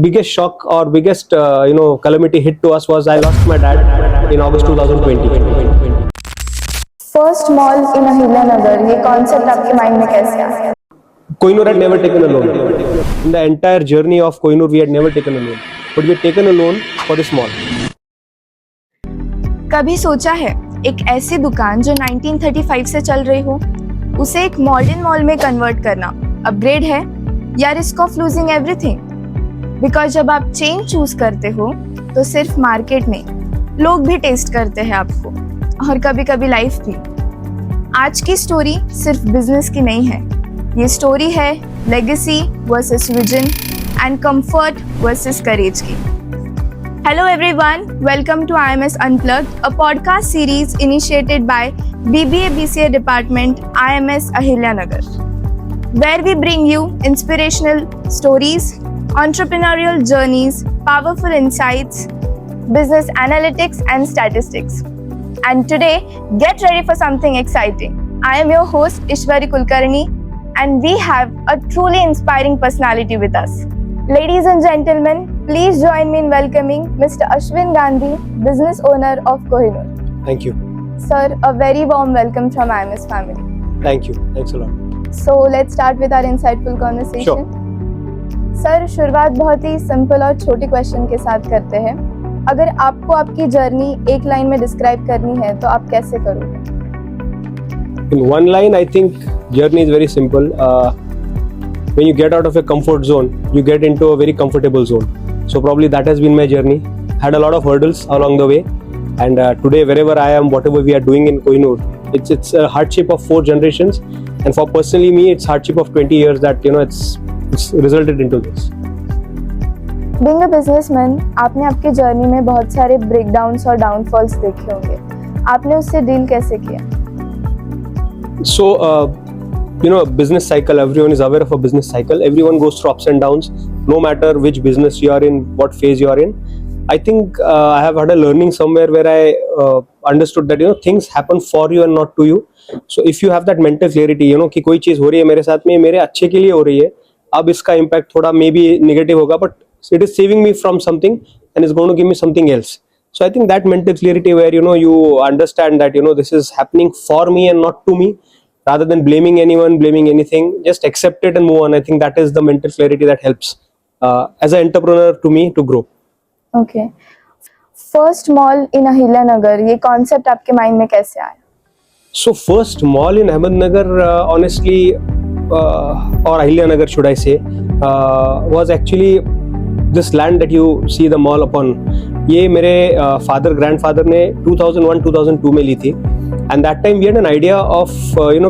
biggest shock or biggest calamity hit to us was I lost my dad in August 2020. First mall इन अहिल्यानगर, ये concept आपके mind में कैसे आया? Kohinoor had never taken a loan. In the entire journey of Kohinoor, we had never taken a loan, but we had taken a loan for this mall. कभी सोचा है एक ऐसी दुकान जो 1935 से चल रही हो, उसे एक मॉडर्न मॉल में कन्वर्ट करना अपग्रेड है या risk of losing everything? Because जब आप चेन चूज करते हो तो सिर्फ मार्केट नहीं, लोग भी टेस्ट करते हैं आपको, और कभी कभी लाइफ भी। आज की स्टोरी सिर्फ बिजनेस की नहीं है, ये स्टोरी है legacy versus vision and comfort versus courage की। Hello everyone, welcome to IMS Unplugged, a podcast series initiated by BBA BCA Department IMS Ahilyanagar, where we bring you inspirational stories, entrepreneurial journeys, powerful insights, business analytics and statistics. And today, get ready for something exciting. I am your host Ishwari Kulkarni, and we have a truly inspiring personality with us. Ladies and gentlemen, please join me in welcoming Mr. Ashwin Gandhi, business owner of Kohinoor. Thank you. Sir, a very warm welcome from IMS family. Thank you. Thanks a lot. So let's start with our insightful conversation. Sure. Sir, शुरुआत बहुत ही simple और छोटी question के साथ करते हैं। अगर आपको आपकी जर्नी एक लाइन में डिस्क्राइब करनी है तो आप कैसे करोगे? In one line, I think journey is very simple. When you get out of a comfort zone, you get into a very comfortable zone. So probably that has been my journey. Had a lot of hurdles along the way, and today wherever I am, whatever we are doing in Kohinoor, it's a hardship of 4 generations, and for personally me, it's hardship of 20 years that it's resulted into this. Being a businessman, आपने आपकी journey में बहुत सारे breakdowns और downfalls देखे होंगे, आपने उससे डील कैसे किया? So business cycle, everyone is aware of a business cycle. Everyone goes through ups and downs, no matter which business you are in, what phase you are in. I think I have had a learning somewhere where I understood that things happen for you and not to you. So if you have that mental clarity, कि कोई चीज हो रही है मेरे साथ में, मेरे अच्छे के लिए हो रही है, अब इसका impact थोड़ा maybe negative होगा, but it is saving me from something and is going to give me something else. So I think that mental clarity where you understand that this is happening for me and not to me, rather than blaming anyone, blaming anything, just accept it and move on. I think that is the mental clarity that helps as an entrepreneur to me to grow. Okay. First mall in Ahilyanagar, ये concept आपके mind में कैसे आया? So first mall in Ahmednagar, honestly, or Ahilyanagar should I say, was actually this land that you see the mall upon. ये मेरे grandfather ने 2001-2002 में ली थी. And that time we had an idea of,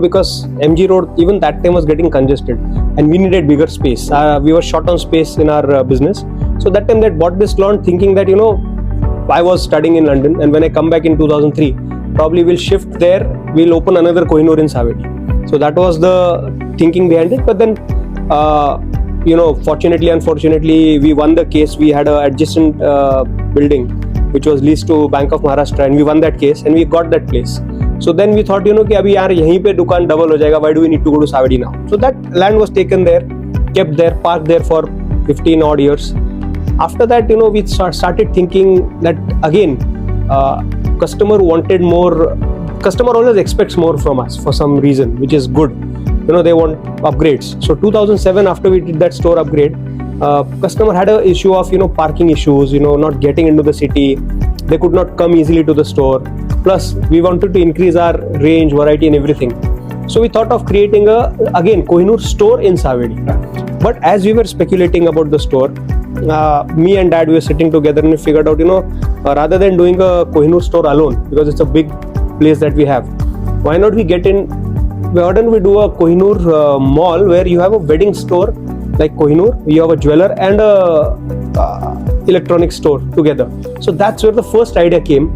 because MG Road, even that time was getting congested and we needed bigger space. We were short on space in our business. So that time they bought this land thinking that, I was studying in London, and when I come back in 2003, probably we'll shift there, we'll open another Kohinoor in Savedi. So that was the thinking behind it. But then, fortunately, unfortunately, we won the case. We had an adjacent building which was leased to Bank of Maharashtra, and we won that case and we got that place. So then we thought, कि अभी यार यहीं पे दुकान double हो जाएगा, why do we need to go to Savedi now? So that land was taken there, kept there, parked there for 15 odd years. After that, we started thinking that again, customer wanted more. Customer always expects more from us for some reason, which is good. They want upgrades. So 2007, after we did that store upgrade, customer had an issue of parking issues, not getting into the city. They could not come easily to the store. Plus, we wanted to increase our range, variety, and everything. So we thought of creating again Kohinoor store in Savedi. But as we were speculating about the store, me and Dad, we were sitting together and we figured out, rather than doing a Kohinoor store alone, because it's a big place that we have, why not we get in? Why don't we do a Kohinoor mall where you have a wedding store like Kohinoor, you have a jeweler and a electronics store together. So that's where the first idea came.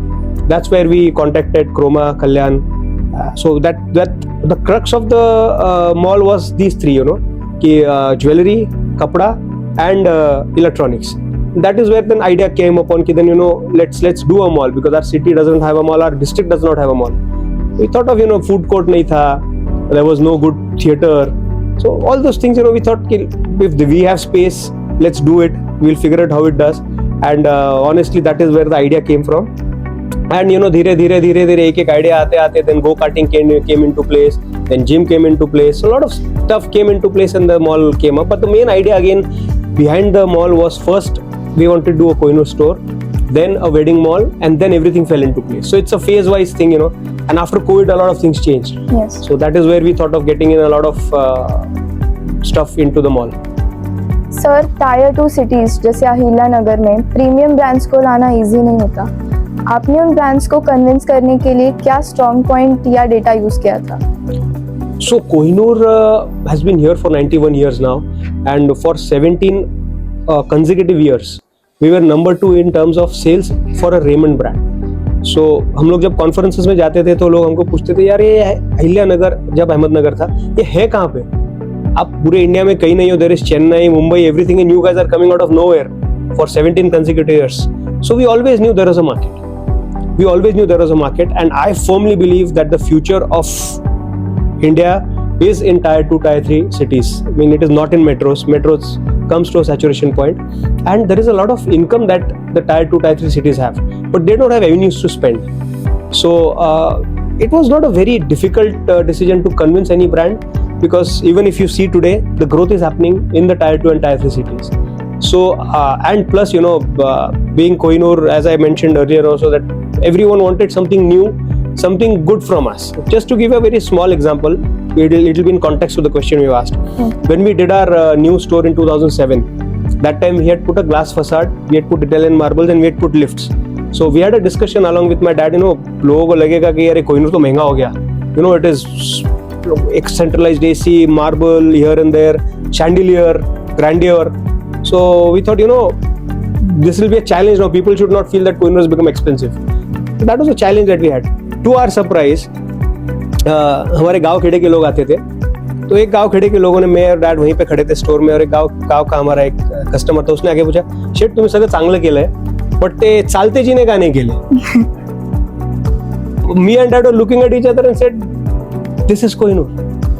That's where we contacted Chroma, Kalyan. So that the crux of the mall was these 3, jewelry, kapda, and electronics. That is where then idea came upon. Then let's do a mall, because our city doesn't have a mall, our district does not have a mall. We thought of food court nahi tha, there was no good theater. So all those things, we thought if we have space, let's do it. we'll figure out how it does. And honestly, that is where the idea came from. And धीरे धीरे एक idea आते then go karting came into place, then gym came into place. So a lot of stuff came into place and the mall came up. But the main idea again behind the mall was, first we wanted to do a Kohinoor store, then a wedding mall, and then everything fell into place. So it's a phase wise thing, and after COVID a lot of things changed. Yes. So that is where we thought of getting in a lot of stuff into the mall. Sir, tyre 2 cities जैसे अहिल्या नगर में premium brands को लाना easy नहीं होता. आपने उन brands को convince करने के लिए क्या स्ट्रॉन्ग पॉइंट या डेटा यूज किया था? So Kohinoor has been here for 91 years now, and for 17 consecutive years we were number 2 in terms of sales for a Raymond brand. So हम लोग जब कॉन्फ्रेंसेस में जाते थे तो लोग हमको पूछते थे, यार ये अहिल्या नगर, जब अहमदनगर था, ये है कहाँ पे? आप पूरे इंडिया में कहीं नहीं हो. There is Chennai, Mumbai, everything, and you guys are coming out of nowhere for 17 consecutive years. So we always knew there was a market. We always knew there was a market, and I firmly believe that the future of India is in tier 2, tier 3 cities. I mean, it is not in metros. Metros comes to a saturation point, and there is a lot of income that the tier 2, tier 3 cities have, but they don't have avenues to spend. So it was not a very difficult decision to convince any brand, because even if you see today, the growth is happening in the tier 2 and tier 3 cities. So and plus, being Kohinoor, as I mentioned earlier also, that everyone wanted something new, something good from us. Just to give a very small example, it will be in context to the question you asked. When we did our new store in 2007, that time we had put a glass facade, we had put Italian marbles, and we had put lifts. So we had a discussion along with my dad. लोगों को लगेगा कि यार Kohinoor तो महंगा हो गया. It is centralized AC, marble here and there, chandelier, grandeur. So we thought, this will be a challenge now. People should not feel that Kohinoor has become expensive. So that was a challenge that we had. To our surprise, हमारे गांव खेड़े के लोग आते थे. तो एक गांव खेड़े के लोगों ने, मैं और डैड वहीं पे खड़े थे स्टोर में, और एक गांव का हमारा एक कस्टमर था, उसने आगे पूछा, शेठ तुम्ही सगळं चांगलं केलंय, पण ते चालते जीने का नाही केले? Me and dad were looking at each other and said, this is Kohinoor.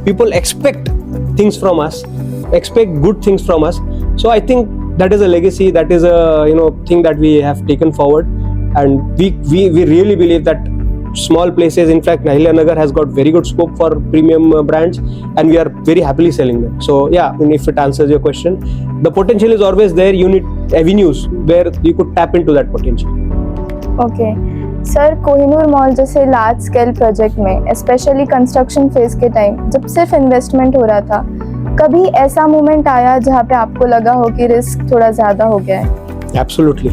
People expect things from us, expect good things from us. So I think that is a legacy, that is a thing that we have taken forward, and we really believe that small places, in fact Ahilia Nagar has got very good scope for premium brands, and we are very happily selling them. So yeah, if it answers your question, the potential is always there. You need avenues where you could tap into that potential. Okay. Sir, Kohinoor mall जैसे large scale project में, specially construction phase के time जब सिर्फ investment हो रहा था, कभी ऐसा मोमेंट आया जहाँ पे आपको लगा हो कि रिस्क थोड़ा ज्यादा हो गया है? Absolutely.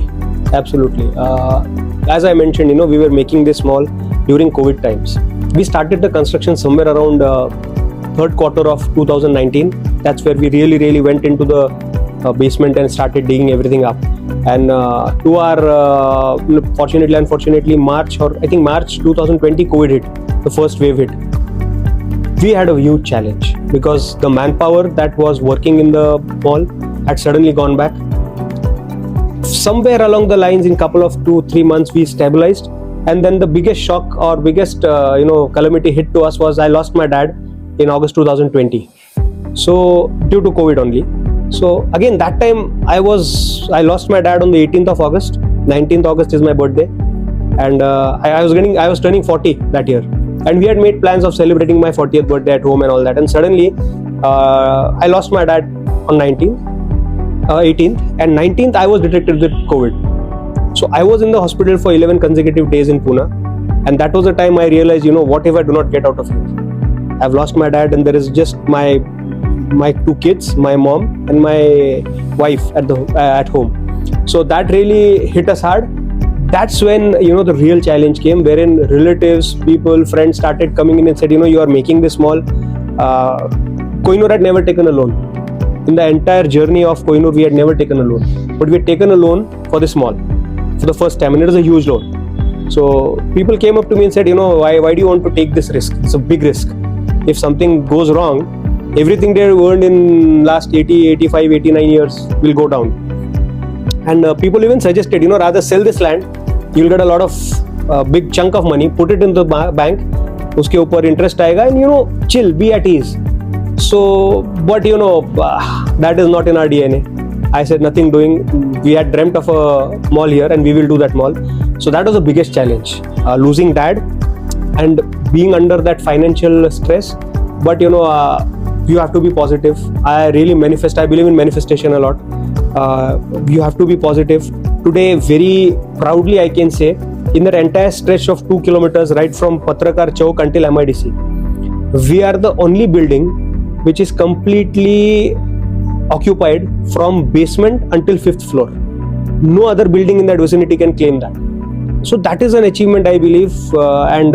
As I mentioned, we were making this mall during COVID times. We started the construction somewhere around third quarter of 2019. That's where we really went into the basement and started digging everything up. And to our fortunately, unfortunately, March 2020, COVID hit, the first wave hit. We had a huge challenge because the manpower that was working in the mall had suddenly gone back. Somewhere along the lines, in couple of 2-3 months, we stabilized, and then the biggest shock or biggest calamity hit to us was I lost my dad in August 2020. So due to COVID only. So again, that time I lost my dad on the 18th of August. 19th August is my birthday, and I was turning 40 that year, and we had made plans of celebrating my 40th birthday at home and all that. And suddenly, I lost my dad on 18th, and 19th I was detected with COVID. So I was in the hospital for 11 consecutive days in Pune, and that was the time I realized, what if I do not get out of here? I've lost my dad, and there is just my 2 kids, my mom and my wife at home. So that really hit us hard. That's when the real challenge came, wherein relatives, people, friends started coming in and said, you are making this mall. Kohinoor had never taken a loan. In the entire journey of Kohinoor, we had never taken a loan, but we had taken a loan for this mall for the first time, and it was a huge loan. So people came up to me and said, why do you want to take this risk? It's a big risk. If something goes wrong, everything they earned in last 80, 85, 89 years will go down. And people even suggested, rather sell this land, you'll get a lot of big chunk of money, put it in the bank, uske upar interest aayega, and chill, be at ease. So, but that is not in our DNA. I said nothing doing. We had dreamt of a mall here and we will do that mall. So that was the biggest challenge, losing dad and being under that financial stress. But you have to be positive. I really manifest. I believe in manifestation a lot. You have to be positive. Today, very proudly I can say, in the entire stretch of 2 kilometers right from Patrakar Chowk until MIDC, we are the only building which is completely occupied from basement until 5th floor. No other building in that vicinity can claim that. So that is an achievement, I believe, and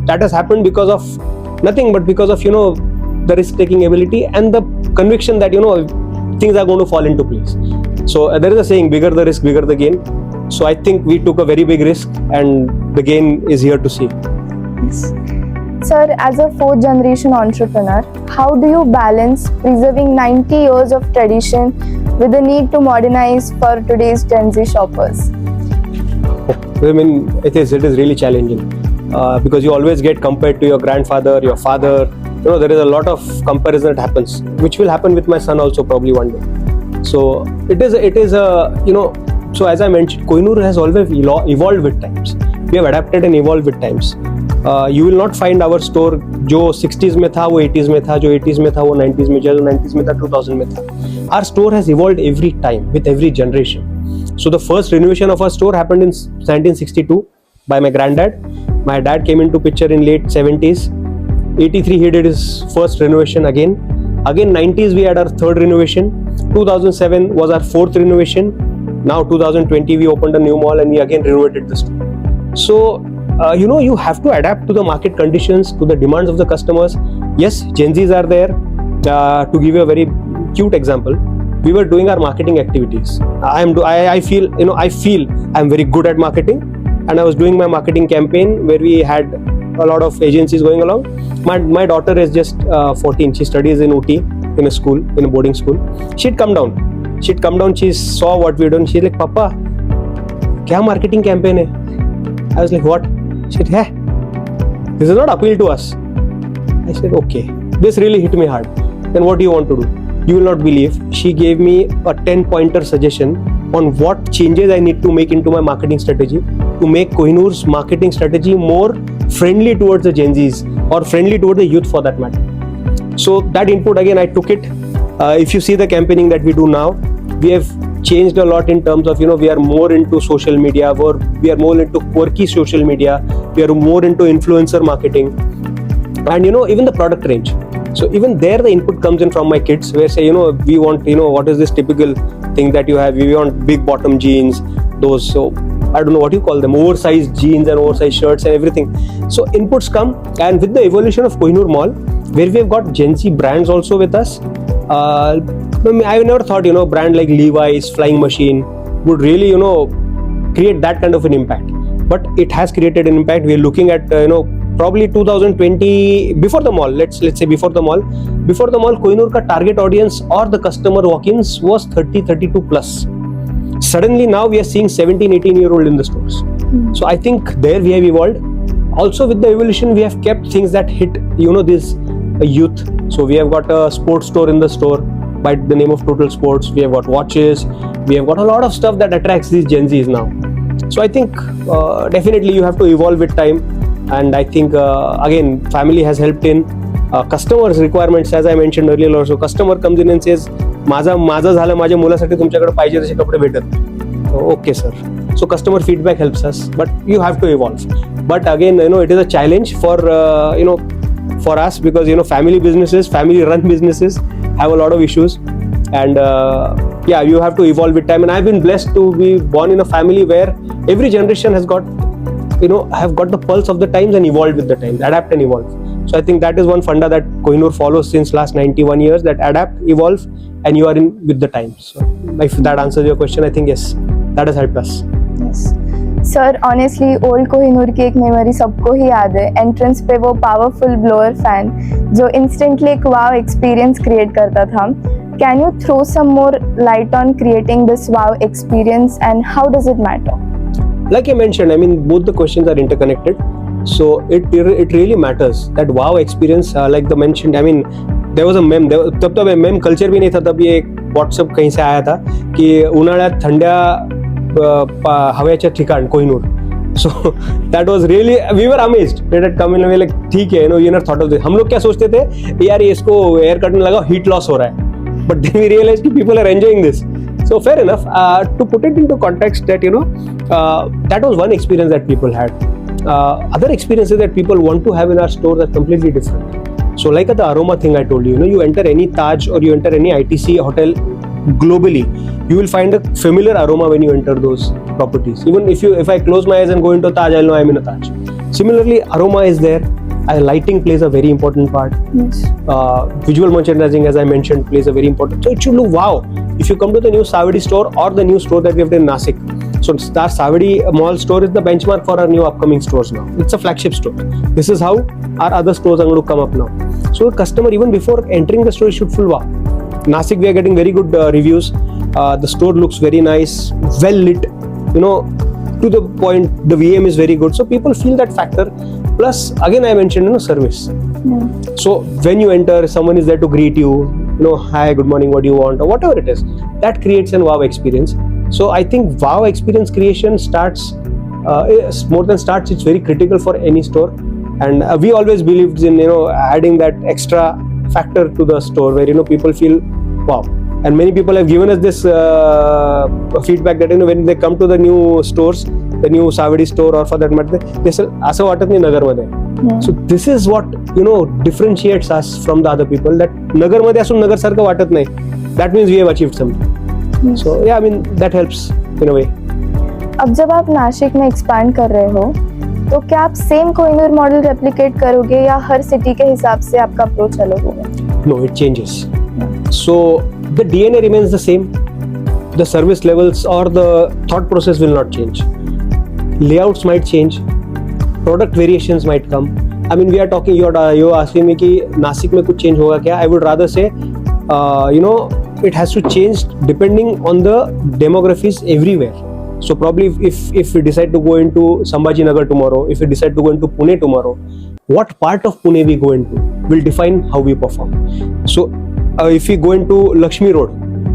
that has happened because of nothing but because of the risk-taking ability and the conviction that things are going to fall into place. So there is a saying, bigger the risk, bigger the gain. So I think we took a very big risk and the gain is here to see. Yes. Sir, as a fourth generation entrepreneur, how do you balance preserving 90 years of tradition with the need to modernize for today's Gen Z shoppers? I mean, it is really challenging because you always get compared to your grandfather, your father. There is a lot of comparison that happens, which will happen with my son also probably one day. So it is so as I mentioned, Kohinoor has always evolved with times. We have adapted and evolved with times. You will not find our store जो 60s में था वो 80s में था, जो 80s में था वो 90s में, जो 90s में था 2000 में था. Our store has evolved every time with every generation. So the first renovation of our store happened in 1962 by my granddad. My dad came into picture in late 70s. 83 he did his first renovation again. Again 90s we had our third renovation. 2007 was our fourth renovation. Now 2020 we opened a new mall and we again renovated the store. So you have to adapt to the market conditions, to the demands of the customers. Yes, Gen Zs are there. To give you a very cute example, we were doing our marketing activities. I feel I'm very good at marketing, and I was doing my marketing campaign where we had a lot of agencies going along. My daughter is just 14. She studies in Ooty in a boarding school. She'd come down. She saw what we done. She's like, "Papa, kya marketing campaign hai?" I was like, "What?" She said, "Hey, this is not appeal to us." I said, "Okay." This really hit me hard. Then what do you want to do? You will not believe. She gave me a 10-pointer suggestion on what changes I need to make into my marketing strategy to make Kohinoor's marketing strategy more friendly towards the Gen Zs or friendly towards the youth for that matter. So that input again, I took it. If you see the campaigning that we do now, we have changed a lot in terms of we are more into social media, or we are more into quirky social media. We are more into influencer marketing, and even the product range. So even there the input comes in from my kids, where say we want what is this typical thing that you have. We want big bottom jeans, those, so I don't know what you call them, oversized jeans and oversized shirts and everything. So inputs come, and with the evolution of Kohinoor Mall, where we have got Gen Z brands also with us. I never thought brand like Levi's, Flying Machine would really create that kind of an impact, but it has created an impact. We are looking at probably 2020, before the mall, let's say before the mall, Kohinoor ka target audience or the customer walk-ins was 30-32 plus. Suddenly now we are seeing 17-18-year-old in the stores. So I think there we have evolved. Also with the evolution, we have kept things that hit this youth. So we have got a sports store in the store by the name of Total Sports. We have got watches. We have got a lot of stuff that attracts these Gen Zs now. So I think definitely you have to evolve with time. And I think again, family has helped in. Customers' requirements, as I mentioned earlier also, customer comes in and says, माझं झालं, माझ्या मुलासाठी तुमच्याकडे पाहिजे तसे कपडे भेटत. Okay, sir. So customer feedback helps us, but you have to evolve. But again, it is a challenge for for us, because family run businesses have a lot of issues, and you have to evolve with time. And I've been blessed to be born in a family where every generation has got have got the pulse of the times and evolved with the times, adapt and evolve. So I think that is one funda that Kohinoor follows since last 91 years, that adapt, evolve, and you are in with the times. So if that answers your question, I think yes, that has helped us. Yes. Sir honestly old Kohinoor की एक memory सबको ही याद है, entrance पे वो powerful blower fan जो instantly एक wow experience create करता था. Can you throw some more light on creating this wow experience and how does it matter? Like I mentioned, I mean, both the questions are interconnected. So it really matters that wow experience. Like the mentioned, I mean, there was a meme. तब तो meme culture भी नहीं था, तब ये WhatsApp कहीं से आया था की उन्हाळ्यात थंड्या हव्याच्या ठिकाण Kohinoor. So that was really, we were amazed. They had come in and we were like, ठीक है, you never thought of this. हम लोग क्या सोचते थे यार ये इसको एयर कट में लगा हीट लॉस हो रहा है. But then we realized कि people are enjoying this. So fair enough. To put it into context, that that was one experience that people had. Other experiences that people want to have in our stores are completely different. So like the aroma thing I told you, you enter any Taj or you enter any ITC hotel globally, you will find a familiar aroma when you enter those properties. Even if I close my eyes and go into Taj, I'll know I'm in a Taj. Similarly, aroma is there. Lighting plays a very important part. Yes. Visual merchandising, as I mentioned, plays a very important. So it should look wow. If you come to the new Savadi store or the new store that we have done in Nasik, so our Savadi mall store is the benchmark for our new upcoming stores now. It's a flagship store. This is how our other stores are going to come up now. So a customer, even before entering the store, should feel wow. Nasik, we are getting very good reviews. The store looks very nice, well lit, to the point. The VM is very good, so people feel that factor. Plus, again, I mentioned service. Yeah. So when you enter, someone is there to greet you. Hi, good morning, what do you want, or whatever it is. That creates an wow experience. So I think wow experience creation starts more than starts. It's very critical for any store, and we always believed in adding that extra factor to the store where people feel wow. And many people have given us this feedback that when they come to the new stores, the new Savadi store or for that matter, they say asं वाटत नाही नगर मध्ये. So this is what differentiates us from the other people, that नगर मध्ये असून नगर सारखं वाटत नाही. That means we have achieved something. Yes. So yeah, I mean that helps in a way. अब जब आप नासिक में एक्सपैंड कर रहे हो तो क्या आप सेम कोहिनूर मॉडल रेप्लिकेट करोगे या हर सिटी के हिसाब से आपका अप्रोच अलग होगा? No, it changes. So the DNA remains the same. The service levels or the thought process will not change. Layouts might change. Product variations might come. I mean, we are talking. You're asking me कि नासिक में कुछ change होगा क्या? I would rather say, it has to change depending on the demographies everywhere. So probably if we decide to go into Sambhajinagar tomorrow, if we decide to go into Pune tomorrow, what part of Pune we go into will define how we perform. So if we go into Lakshmi Road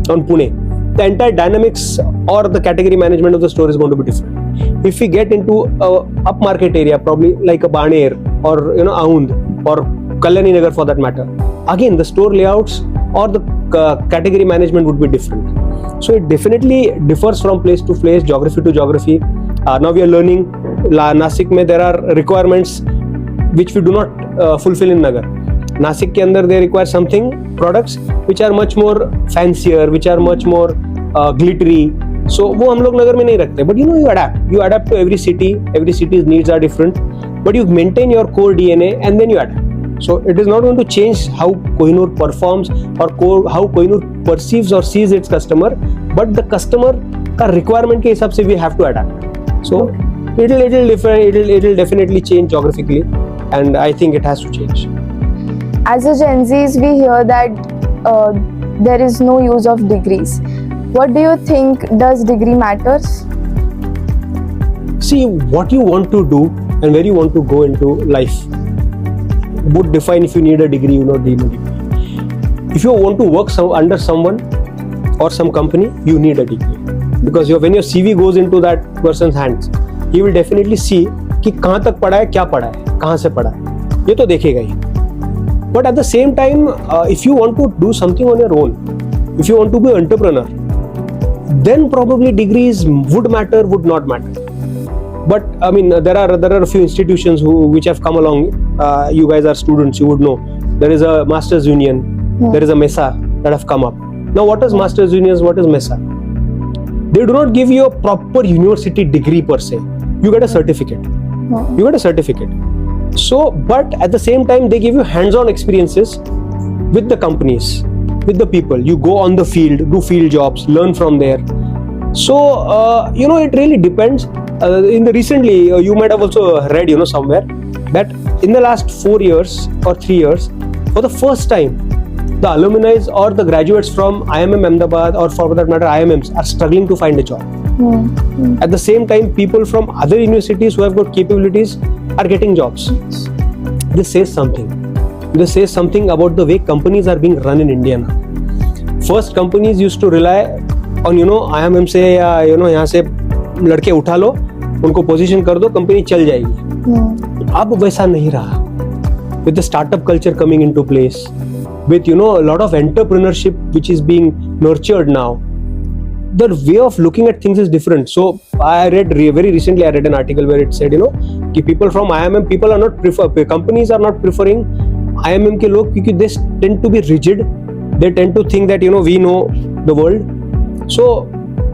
on Pune, the entire dynamics or the category management of the store is going to be different. If we get into a upmarket area, probably like a Baner or Aund or Kalyani Nagar for that matter, again the store layouts or the category management would be different. So it definitely differs from place to place, geography to geography. Now we are learning Nasik mein there are requirements which we do not fulfill in Nagar. Nasik ke andar they require something, products which are much more fancier, which are much more glittery. So वो हम लोग नगर में नहीं रखते. But you adapt to every city. Every city's needs are different. But you maintain your core DNA and then you adapt. So it is not going to change how Kohinoor performs or how Kohinoor perceives or sees its customer, but the customer का requirement के हिसाब से we have to adapt. So it'll definitely change geographically, and I think it has to change. As a Gen Zs, we hear that there is no use of degrees. What do you think? Does degree matters? See, what you want to do and where you want to go into life would define if you need a degree or not need a degree. If you want to work under someone or some company, you need a degree, because when your CV goes into that person's hands, he will definitely see कि कहाँ तक पढ़ा है, क्या पढ़ा है, कहाँ से पढ़ा है, ये तो देखेगा ही. But at the same time, if you want to do something on your own, if you want to be an entrepreneur, then probably degrees would matter, would not matter. But I mean, there are a few institutions which have come along. You guys are students, you would know. There is a Masters Union, there is a MESA that have come up. Now, what is Masters Unions? What is MESA? They do not give you a proper university degree per se. You get a certificate. You get a certificate. So, but at the same time, they give you hands-on experiences with the companies, with the people. You go on the field, do field jobs, learn from there. So, it really depends. Recently, you might have also read, somewhere that in the last 4 years or 3 years, for the first time, the alumni or the graduates from IMM Ahmedabad or for that matter IMMs are struggling to find a job. At the same time, people from other universities who have got capabilities are getting jobs. This says something. This says something about the way companies are being run in India now. first companies used to rely on IMM से या यहाँ से लड़के उठा लो, उनको position कर दो, company चल जाएगी। अब वैसा नहीं रहा। With the startup culture coming into place, with a lot of entrepreneurship which is being nurtured now, the way of looking at things is different. So I read very recently, I read an article where it said कि people from IMM, people are not companies are not preferring IMM के लोग क्योंकि they tend to be rigid, they tend to think that we know the world, so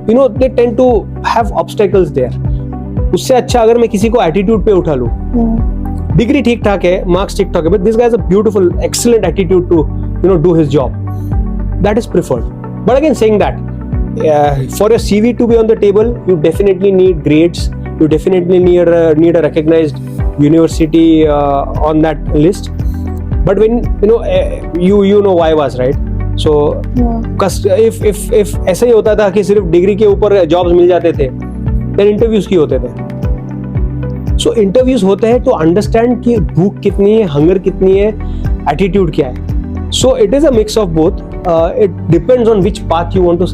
they tend to have obstacles there. उससे अच्छा अगर मैं किसी को attitude पे उठा लूँ, डिग्री ठीक ठाक है, मार्क्स ठीक ठाक है, but this guy has a beautiful, excellent attitude to do his job. That is preferred. But again, saying that, for your CV to be on the table, you definitely need grades. You definitely need a recognized university on that list. But when you know why was right. So if ऐसा ही होता था कि सिर्फ degree के ऊपर jobs मिल जाते थे, then interviews क्यों होते थे? सो इंटरव्यूज होते हैं तो अंडरस्टैंड कि भूख कितनी है, हंगर कितनी है, एटीट्यूड क्या है. So it is a mix of both. It depends on which path you want to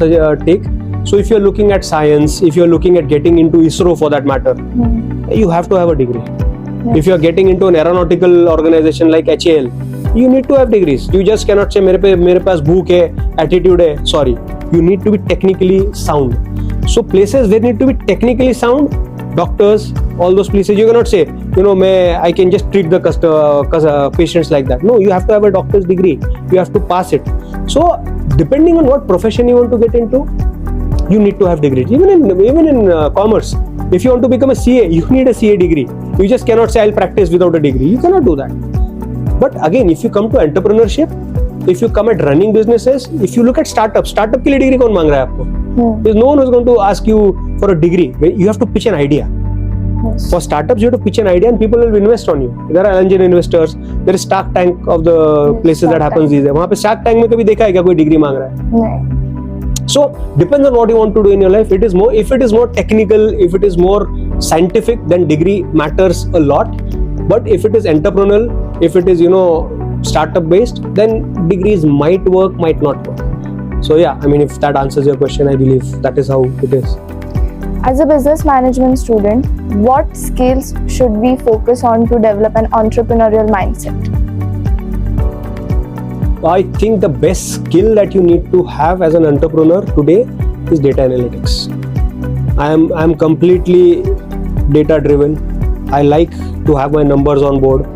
take. So if you're looking at science, if you're looking at getting into ISRO for that matter, you have to have a degree. If you're getting into an aeronautical organization like HAL, you need to have degrees. You just cannot say मेरे पास भूख है, attitude है. Sorry, you need to be technically sound. So places where need to be technically sound, doctors, all those places, you cannot say, I can just treat the patients like that. No, you have to have a doctor's degree. You have to pass it. So depending on what profession you want to get into, you need to have degrees. Even in commerce, if you want to become a CA, you need a CA degree. You just cannot say I'll practice without a degree. You cannot do that. But again, if you come to entrepreneurship, if you come at running businesses, if you look at startup के लिए degree कौन मांग रहा है आपको? There's no one who's going to ask you for a degree. You have to pitch an idea. Yes. For startups, you have to pitch an idea and people will invest on you. There are angel investors. There is Shark Tank of the places that happens these days. वहाँ पे Shark Tank में कभी देखा है क्या कोई degree मांग रहा है? नहीं. So depends on what you want to do in your life. If it is more technical, if it is more scientific, then degree matters a lot. But if it is entrepreneurial, if it is startup based, then degrees might work, might not work. So yeah, if that answers your question, I believe that is how it is. As a business management student, what skills should we focus on to develop an entrepreneurial mindset? I think the best skill that you need to have as an entrepreneur today is data analytics. I am completely data driven. I like to have my numbers on board.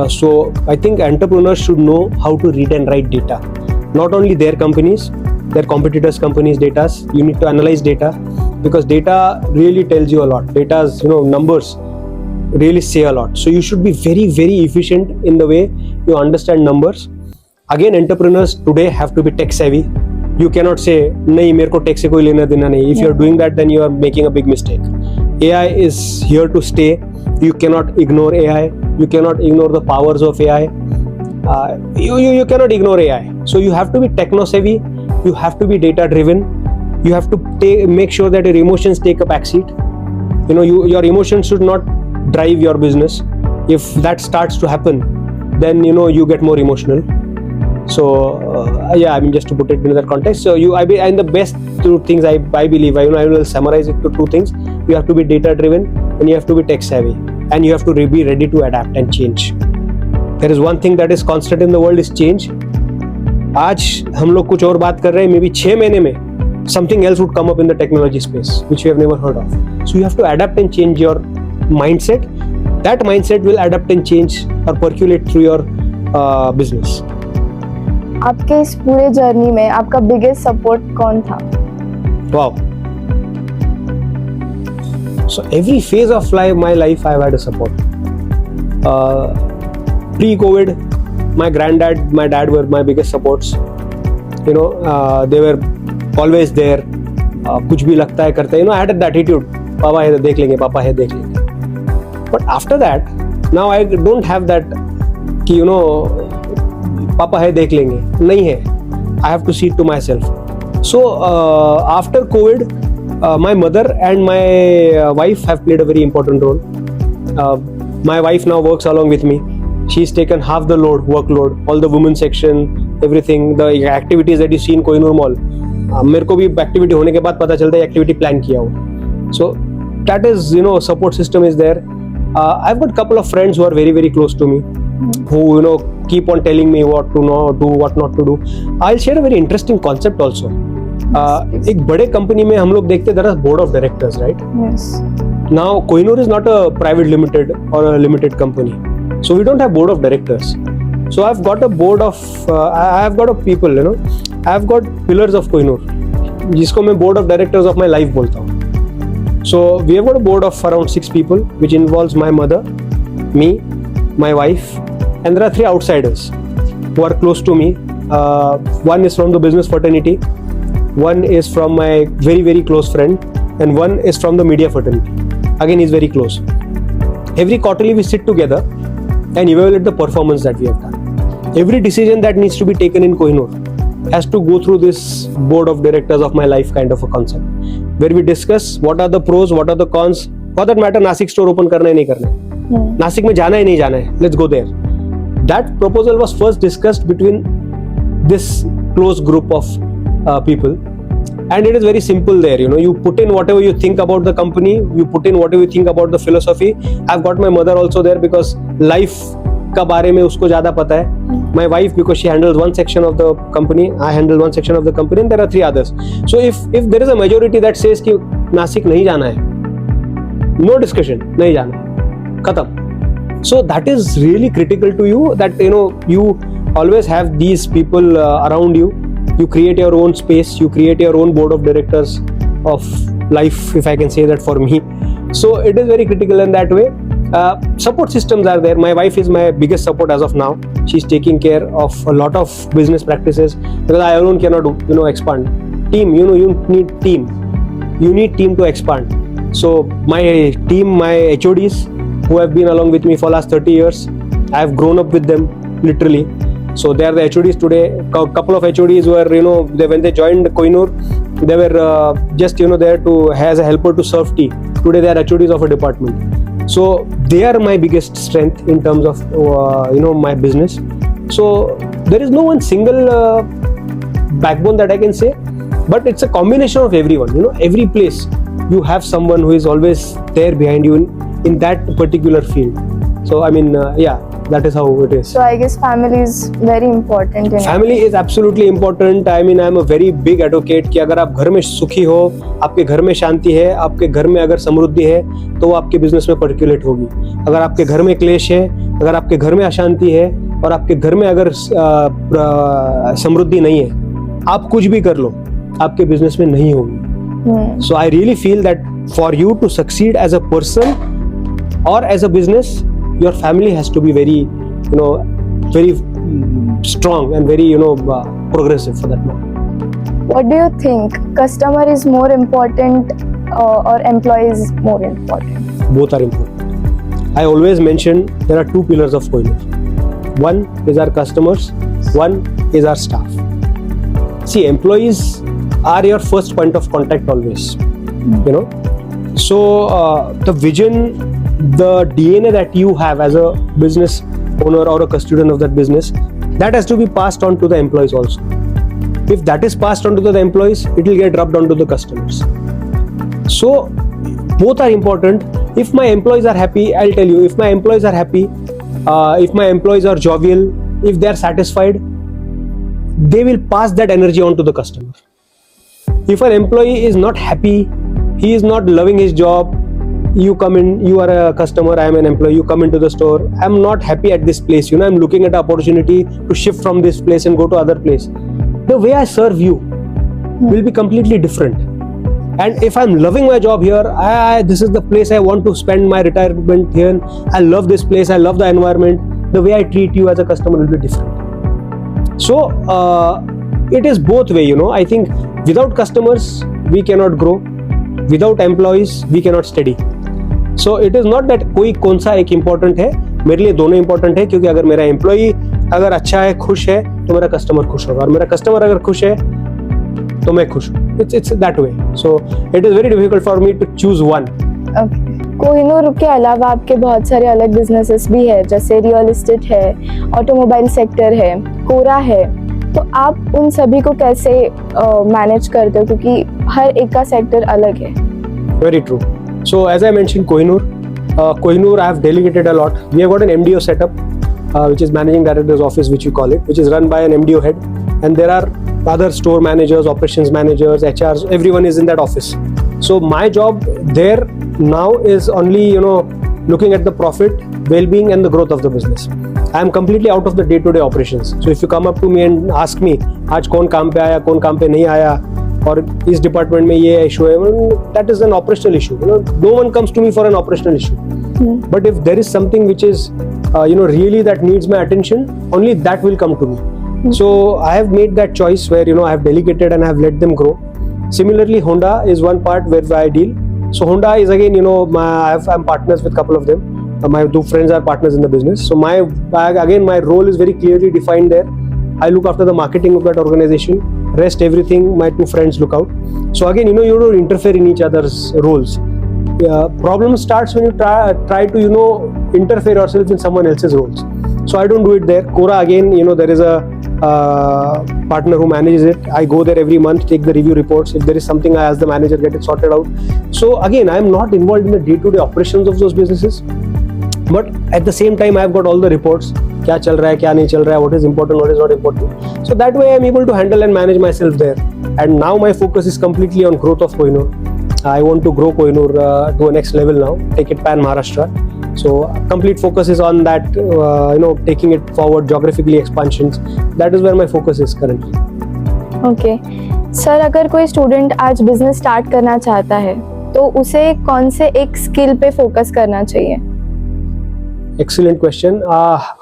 So I think entrepreneurs should know how to read and write data. Not only their companies, their competitors' companies' data. You need to analyze data because data really tells you a lot. Data's numbers really say a lot. So you should be very, very efficient in the way you understand numbers. Again, entrepreneurs today have to be tech savvy. You cannot say नहीं मेरे को tech से कोई लेना देना नहीं. If you are doing that, then you are making a big mistake. AI is here to stay. You cannot ignore AI. You cannot ignore the powers of AI. You cannot ignore AI. So you have to be techno savvy. You have to be data driven. You have to make sure that your emotions take a backseat. Your emotions should not drive your business. If that starts to happen, then you get more emotional. So just to put it in that context. So and the best two things I believe, I will summarize it to two things. You have to be data driven and you have to be tech savvy, and you have to be ready to adapt and change. There is one thing that is constant in the world is change. आज हम लोग कुछ और बात कर रहे हैं, maybe 6 महीने में something else would come up in the technology space which you have never heard of. So you have to adapt and change your mindset. That mindset will adapt and change or percolate through your business. आपके इस पूरे journey में आपका biggest support कौन था? Wow. So every phase of my life I've had a support. Pre-COVID, my granddad, my dad were my biggest supports. They were always there. कुछ भी लगता है करते हैं. I had that attitude. पापा है देख लेंगे, पापा है देख लेंगे. But after that, now I don't have that कि पापा है देख लेंगे. नहीं है. I have to see it to myself. So after COVID, my mother and my wife have played a very important role. My wife now works along with me. she's taken half the workload, all the women section, everything, the activities that you see in Kohinoor Mall. मेरे को भी activity होने के बाद पता चलता है activity plan किया हो. So that is, support system is there. I've got couple of friends who are very very close to me, who keep on telling me what to do, what not to do. I'll share a very interesting concept also. एक बड़े company में हम लोग देखते हैं there are board of directors, right? Yes. Now Kohinoor is not a private limited or a limited company, so we don't have board of directors. So I've got a board of I've got a people, I've got pillars of Kohinoor, जिसको मैं board of directors of my life बोलता हूँ. So we have got a board of around 6 people, which involves my mother, me, my wife, and there are 3 outsiders who are close to me. One is from the business fraternity, one is from my very very close friend, and one is from the media fraternity. Again, he's very close. Every quarterly we sit together and evaluate the performance that we have done. Every decision that needs to be taken in Kohinoor has to go through this board of directors of my life kind of a concept, where we discuss what are the pros, what are the cons. For that matter, Nasik store open करना है नहीं करना है, नासिक में जाना है नहीं जाना है, let's go there. That proposal was first discussed between this close group of people, and it is very simple there. You put in whatever you think about the company, you put in whatever you think about the philosophy. I've got my mother also there because life का बारे में उसको ज़्यादा पता है. My wife, because she handles one section of the company, I handle one section of the company, and there are 3 others. So if there is a majority that says कि नासिक नहीं जाना है, no discussion, नहीं जाना है, खत्म. So that is really critical to you, that you always have these people around you. You create your own space, you create your own board of directors of life, if I can say that for me. So it is very critical in that way. Support systems are there. My wife is my biggest support as of now. She's taking care of a lot of business practices because I alone cannot expand. Team, you need team. You need team to expand. So my team, my HODs who have been along with me for last 30 years, I have grown up with them literally. So they are the HODs today. A couple of HODs were, when they joined Kohinoor, they were just there to as a helper to serve tea. Today they are HODs of a department. So they are my biggest strength in terms of my business. So there is no one single backbone that I can say, but it's a combination of everyone. Every place you have someone who is always there behind you in that particular field. So I mean, that is how it is. So I guess family is very important. Family is absolutely important. I mean, I am a very big advocate कि अगर आप घर में सुखी हो, आपके घर में शांति है, आपके घर में अगर समृद्धि है, तो वो आपके बिजनेस में पर्कुलेट होगी. अगर आपके घर में क्लेश है, अगर आपके घर में अशांति है, और आपके घर में अगर समृद्धि नहीं है, आप कुछ भी कर लो, आपके बिजनेस में नहीं होगी. So I really feel that for you to succeed as a person or as a business, your family has to be very, very strong and very, progressive for that matter. What do you think? Customer is more important or employee is more important? Both are important. I always mention there are 2 pillars of Kohinoor. One is our customers, one is our staff. See, employees are your first point of contact always. So the vision, the DNA that you have as a business owner or a custodian of that business, that has to be passed on to the employees also. If that is passed on to the employees, it will get rubbed onto the customers. So both are important. If my employees are happy, I'll tell you, if my employees are happy, if my employees are jovial, if they are satisfied, they will pass that energy on to the customer. If an employee is not happy, he is not loving his job, you come in, you are a customer, I am an employee, you come into the store, I am not happy at this place, I'm looking at an opportunity to shift from this place and go to other place. The way I serve you will be completely different. And if I'm loving my job here, this is the place I want to spend my retirement here, I love this place, I love the environment, the way I treat you as a customer will be different. So it is both way, I think without customers we cannot grow, without employees we cannot steady. So it is not that कोई कौन सा एक important है, मेरे लिए दोनों important है, क्योंकि अगर मेरा employee अगर अच्छा है, खुश है, तो मेरा customer खुश होगा, और मेरा customer अगर खुश है, तो मैं खुश हूँ. It's that way. So it is very difficult for me to choose one. Okay. Kohinoor के अलावा आपके बहुत सारे अलग बिजनेसेस भी है, जैसे रियल एस्टेट है, ऑटोमोबाइल सेक्टर है, कोरा है, तो आप उन सभी को कैसे मैनेज करते हो, क्योंकि हर एक का सेक्टर अलग है? Very true. So as I mentioned, Kohinoor I have delegated a lot. We have got an MDO setup, which is Managing Director's Office, which we call it, which is run by an MDO head, and there are other store managers, operations managers, HRs, everyone is in that office. So my job there now is only, looking at the profit, well-being and the growth of the business. I am completely out of the day-to-day operations. So if you come up to me and ask me, आज कौन काम पे आया, कौन काम पे नहीं आया, और इस डिपार्टमेंट में ये इशू है, that is an operational issue. No one comes to me for an operational issue. But if there is something which is, really that needs my attention, only that will come to me. So I have made that choice where, I have delegated and I have let them grow. Similarly, Honda is one part where I deal. So Honda is again, I'm partners with a couple of them. My two friends are partners in the business. So my role is very clearly defined there. I look after the marketing of that organization. Rest everything, my two friends look out. So again, you don't interfere in each other's roles. Problem starts when you try to, interfere yourself in someone else's roles. So I don't do it there. Cora again, there is a partner who manages it. I go there every month, take the review reports. If there is something, I ask the manager, get it sorted out. So again, I am not involved in the day-to-day operations of those businesses. But at the same time, I have got all the reports. क्या चल रहा है, क्या नहीं चल रहा है, what is important, what is not important. So that way I am able to handle and manage myself there. And now my focus is completely on growth of Kohinoor. I want to grow Kohinoor to a next level now, take it pan Maharashtra. So complete focus is on that, taking it forward, geographically expansions. That is where my focus is currently. Okay. Sir, अगर कोई student आज business start करना चाहता है तो उसे कौन से एक स्किल पे फोकस करना चाहिए? Excellent question.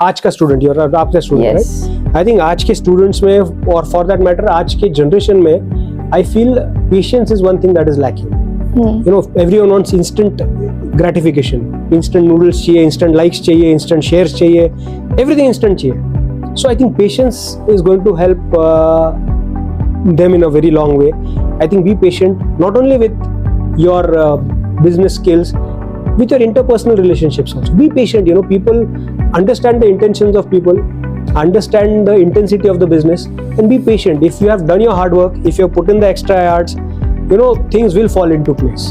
आज का स्टूडेंट, आपका स्टूडेंट, राइट? आई थिंक आज के स्टूडेंट्स में, और फॉर दैट मैटर आज के जनरेशन में, I feel patience is one thing that is lacking. Everyone wants instant gratification, instant noodles चाहिए, इंस्टेंट लाइक्स चाहिए, इंस्टेंट शेयर्स चाहिए, एवरीथिंग इंस्टेंट चाहिए. So I think patience is going to help them in a very long way. I think be patient, not only with your business skills, with your interpersonal relationships also. Be patient, people understand the intentions of people, understand the intensity of the business, and be patient. If you have done your hard work, if you have put in the extra yards, things will fall into place.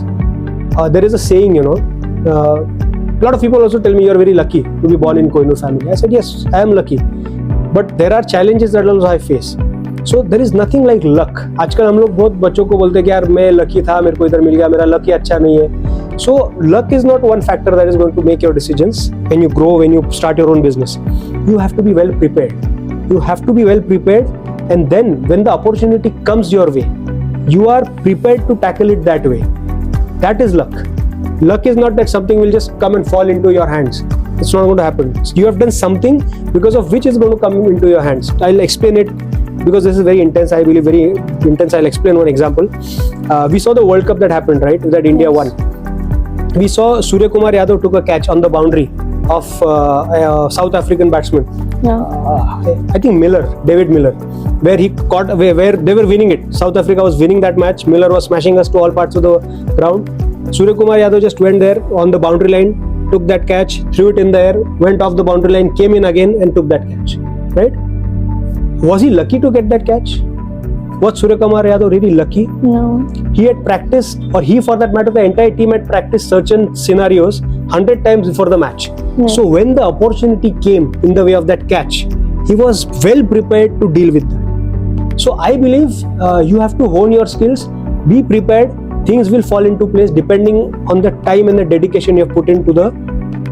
There is a saying, a lot of people also tell me, you're very lucky to be born in Kohinoor family. I said, yes, I am lucky. But there are challenges that also I face. So there is nothing like luck. आजकल हम लोग बहुत बच्चों को बोलते हैं कि यार मैं लकी था, मेरे को इधर मिल गया, मेरा लक ही अच्छा नहीं है. So luck is not one factor that is going to make your decisions when you grow, when you start your own business. You have to be well prepared. You have to be well prepared, and then when the opportunity comes your way, you are prepared to tackle it that way. That is luck. Luck is not that something will just come and fall into your hands. It's not going to happen. You have done something because of which is going to come into your hands. I'll explain it because this is very intense. I believe very intense. I'll explain one example. We saw the World Cup that happened, right? That India won. We saw Surya Kumar Yadav took a catch on the boundary of South African batsman. I think David Miller, where he caught, where they were winning it. South Africa was winning that match. Miller was smashing us to all parts of the ground. Surya Kumar Yadav just went there on the boundary line, took that catch, threw it in the air, went off the boundary line, came in again and took that catch. Right? Was he lucky to get that catch? Was Surya Kumar Yadav really lucky? No. He had practiced, or he, for that matter, the entire team had practiced certain scenarios 100 times before the match. So when the opportunity came in the way of that catch, he was well prepared to deal with that. So I believe you have to hone your skills, be prepared. Things will fall into place depending on the time and the dedication you have put into the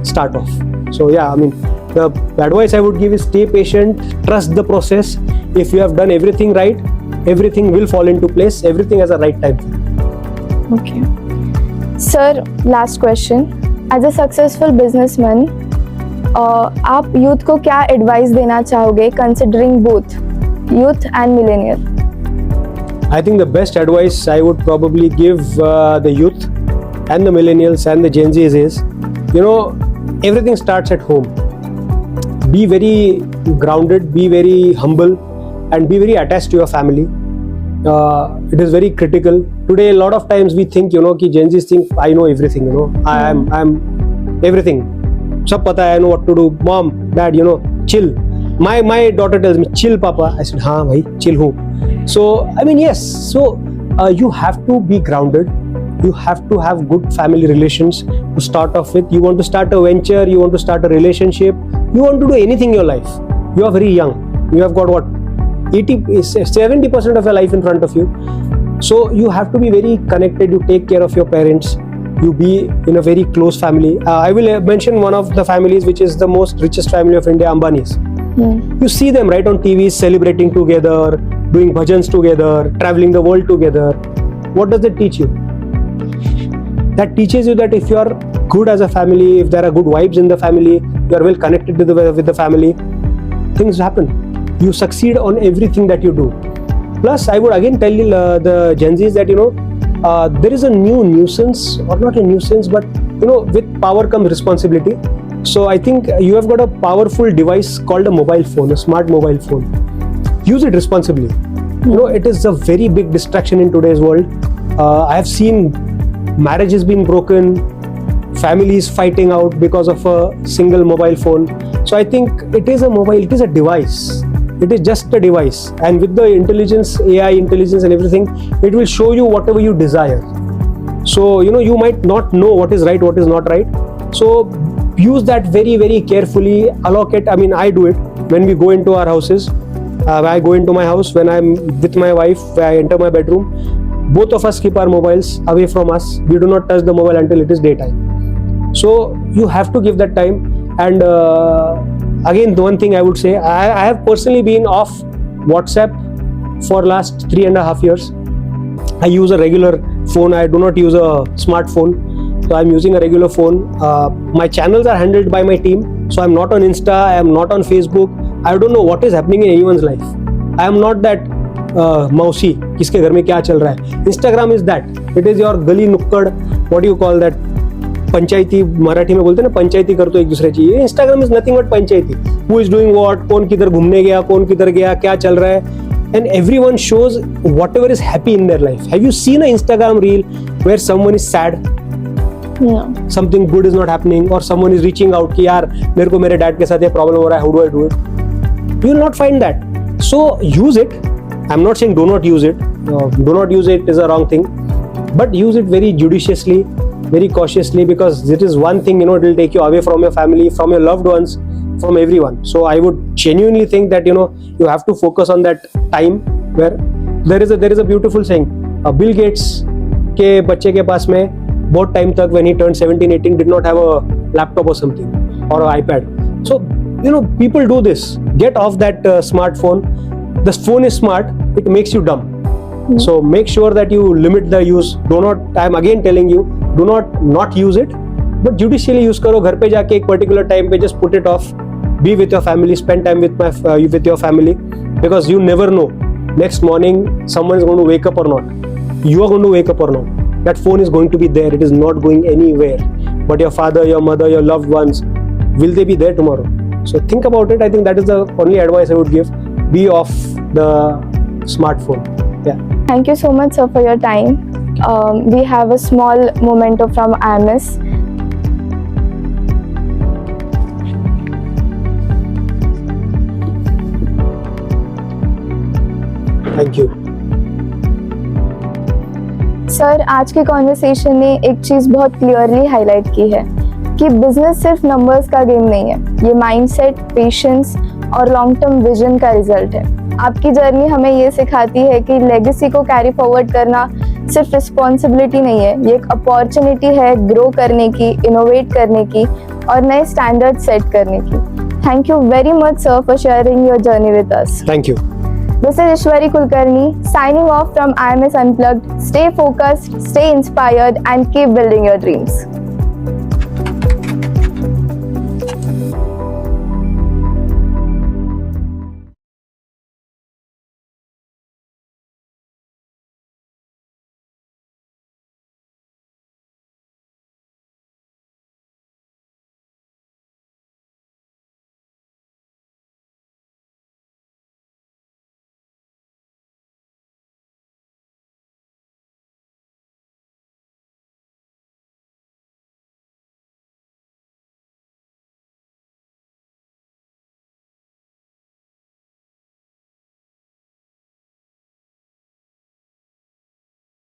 start off. So yeah, I mean, the advice I would give is stay patient, trust the process. If you have done everything right, everything will fall into place. Everything has a right time. Okay. Sir, last question. As a successful businessman, आप youth को क्या advice देना चाहोगे, considering both youth and millennial? I think the best advice I would probably give the youth and the millennials and the Gen Zs is, everything starts at home. Be very grounded, be very humble, and be very attached to your family. It is very critical. Today, a lot of times we think, कि Gen Zs think I know everything, I'm everything. सब पता है, I know what to do. Mom, Dad, chill. My daughter tells me, chill, Papa. I said, हाँ भाई, chill हूँ. So, I mean, yes. So, you have to be grounded. You have to have good family relations to start off with. You want to start a venture, you want to start a relationship, you want to do anything in your life. You are very young. You have got 70% of your life in front of you. So you have to be very connected. You take care of your parents. You be in a very close family. I will mention one of the families which is the most richest family of India, Ambani's. You see them right on TV celebrating together, doing bhajans together, traveling the world together. What does that teach you? That teaches you that if you are good as a family, if there are good vibes in the family, you are well connected with the family, things happen. You succeed on everything that you do. Plus, I would again tell the Gen Zs that there is a new nuisance, or not a nuisance, but with power comes responsibility. So I think you have got a powerful device called a mobile phone, a smart mobile phone. Use it responsibly. It is a very big distraction in today's world. I have seen marriages being broken, families fighting out because of a single mobile phone. So I think it is a device. It is just a device, and with the intelligence, AI intelligence and everything, it will show you whatever you desire. So you might not know what is right, what is not right. So use that very, very carefully. Allocate. I mean, I do it when we go into our houses. I go into my house when I'm with my wife. I enter my bedroom. Both of us keep our mobiles away from us. We do not touch the mobile until it is daytime. So you have to give that time. And again, the one thing I would say, I have personally been off WhatsApp for last 3.5 years. I use a regular phone. I do not use a smartphone. So I'm using a regular phone. My channels are handled by my team. So I'm not on Insta. I am not on Facebook. I don't know what is happening in anyone's life. I am not that मौसी किसके घर में क्या चल रहा है. Instagram is that. It is your गली नुक्कड़. What do you call that? पंचायती मराठी में बोलते हैं ना, पंचायती करतो एक दूसरे की. Instagram is nothing but Panchayati. Who is doing what? कौन किधर घूमने गया, कौन किधर गया, क्या चल रहा है. And everyone shows whatever is happy in their life. Have you seen an Instagram reel where someone is sad? No. Something good is not happening, or someone is reaching out कि यार मेरे को मेरे डैड के साथ ये problem हो रहा है. How do I do it? You will not find that. So use it. I'm not saying do not use it. Do not use it is a wrong thing, but use it very judiciously, very cautiously, because it is one thing, it will take you away from your family, from your loved ones, from everyone. So I would genuinely think that you have to focus on that time where there is a beautiful saying. Bill Gates के बच्चे के पास में बहुत time तक when he turned 17-18 did not have a laptop or something or an iPad. So people do this. Get off that smartphone. The phone is smart. It makes you dumb. So make sure that you limit the use. Do not. I'm again telling you, do not use it, but judicially use करो. घर पे जाके एक particular time पे just put it off. Be with your family. Spend time with your family, because you never know. Next morning, someone is going to wake up or not. You are going to wake up or not. That phone is going to be there. It is not going anywhere. But your father, your mother, your loved ones, will they be there tomorrow? So think about it. I think that is the only advice I would give. Be off the smartphone. Yeah. Thank you so much, sir, for your time. We have a small memento from IMS. Thank you. Sir, आज के conversation ने एक चीज़ बहुत clearly highlight की है कि business सिर्फ numbers का गेम नहीं है. ये माइंडसेट, पेशेंस और लॉन्ग टर्म विजन का रिजल्ट है. आपकी जर्नी हमें ये सिखाती है कि लेगेसी को कैरी फॉरवर्ड करना सिर्फ रिस्पॉन्सिबिलिटी नहीं है, ये एक अपॉर्चुनिटी है ग्रो करने की, इनोवेट करने की और नए स्टैंडर्ड सेट करने की. Thank you very much, sir, for sharing your journey with us. Thank you. This is Ishwari Kulkarni signing off from IMS Unplugged. Stay focused, stay inspired, and keep building your dreams.